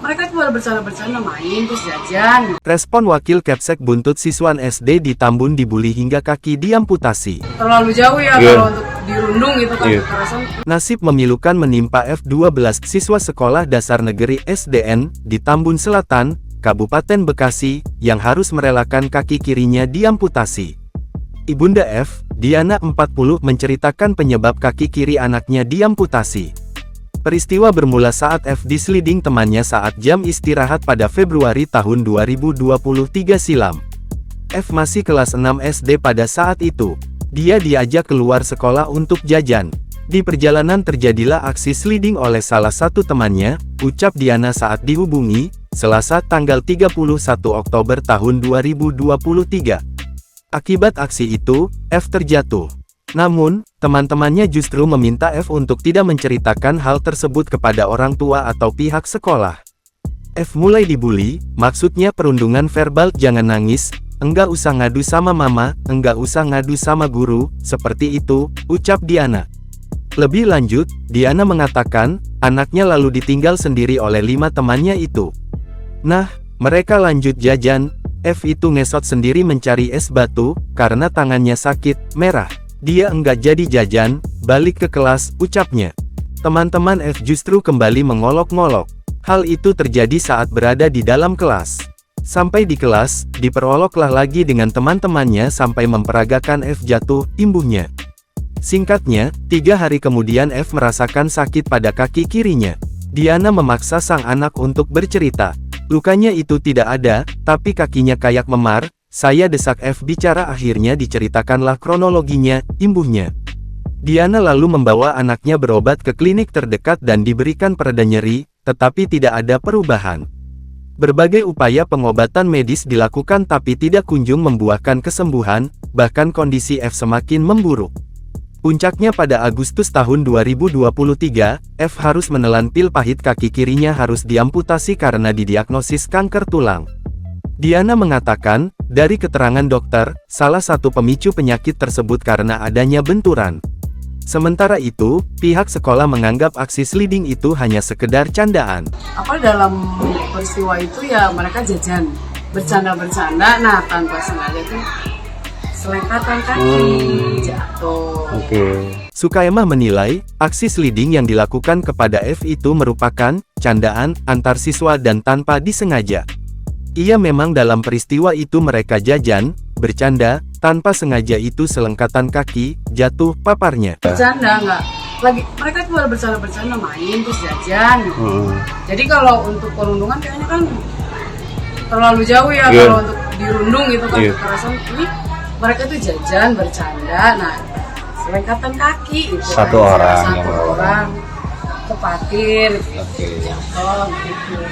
mereka tuh baru bercanda-bercanda main terus jajan. Respon Wakil Kepsek buntut siswan SD di Tambun dibully hingga kaki diamputasi. Terlalu jauh ya kalau untuk dirundung gitu kan kekerasan. Nasib memilukan menimpa F12 siswa sekolah dasar negeri SDN di Tambun Selatan, Kabupaten Bekasi, yang harus merelakan kaki kirinya diamputasi. Ibunda F, Diana 40, menceritakan penyebab kaki kiri anaknya diamputasi. Peristiwa bermula saat F diseliding temannya saat jam istirahat pada Februari tahun 2023 silam. F masih kelas 6 SD pada saat itu. Dia diajak keluar sekolah untuk jajan. Di perjalanan terjadilah aksi sliding oleh salah satu temannya, ucap Diana saat dihubungi, Selasa tanggal 31 Oktober tahun 2023. Akibat aksi itu, F terjatuh. Namun, teman-temannya justru meminta F untuk tidak menceritakan hal tersebut kepada orang tua atau pihak sekolah. F mulai dibully, maksudnya perundungan verbal, jangan nangis, enggak usah ngadu sama mama, enggak usah ngadu sama guru, seperti itu, ucap Diana. Lebih lanjut, Diana mengatakan, anaknya lalu ditinggal sendiri oleh 5 temannya itu. Nah, mereka lanjut jajan, F itu ngesot sendiri mencari es batu, karena tangannya sakit, merah. Dia enggak jadi jajan, balik ke kelas, ucapnya. Teman-teman F justru kembali mengolok-ngolok. Hal itu terjadi saat berada di dalam kelas. Sampai di kelas, diperoloklah lagi dengan teman-temannya sampai memperagakan F jatuh, imbuhnya. Singkatnya, 3 hari kemudian F merasakan sakit pada kaki kirinya. Diana memaksa sang anak untuk bercerita. Lukanya itu tidak ada, tapi kakinya kayak memar. Saya desak F bicara, akhirnya diceritakanlah kronologinya, imbuhnya. Diana lalu membawa anaknya berobat ke klinik terdekat dan diberikan pereda nyeri, tetapi tidak ada perubahan. Berbagai upaya pengobatan medis dilakukan tapi tidak kunjung membuahkan kesembuhan, bahkan kondisi F semakin memburuk. Puncaknya pada Agustus tahun 2023, F harus menelan pil pahit, kaki kirinya harus diamputasi karena didiagnosis kanker tulang. Diana mengatakan, dari keterangan dokter, salah satu pemicu penyakit tersebut karena adanya benturan. Sementara itu, pihak sekolah menganggap aksi sliding itu hanya sekedar candaan. Apa dalam peristiwa itu ya mereka jajan, bercanda-bercanda, nah tanpa sengaja tuh selekatan kaki, jatuh. Sukaimah menilai, aksi sliding yang dilakukan kepada F itu merupakan candaan antar siswa dan tanpa disengaja. Ia memang dalam peristiwa itu mereka jajan, bercanda, tanpa sengaja itu selengkatan kaki, jatuh, paparnya. Bercanda enggak? Lagi mereka tuh baru bercanda-bercanda main terus jajan. Jadi kalau untuk perundungan kayaknya kan terlalu jauh ya kalau untuk dirundung gitu kan kekerasan. Ini mereka tuh jajan, bercanda, nah selengkatan kaki itu. Satu orang kepatir, jatuh gitu.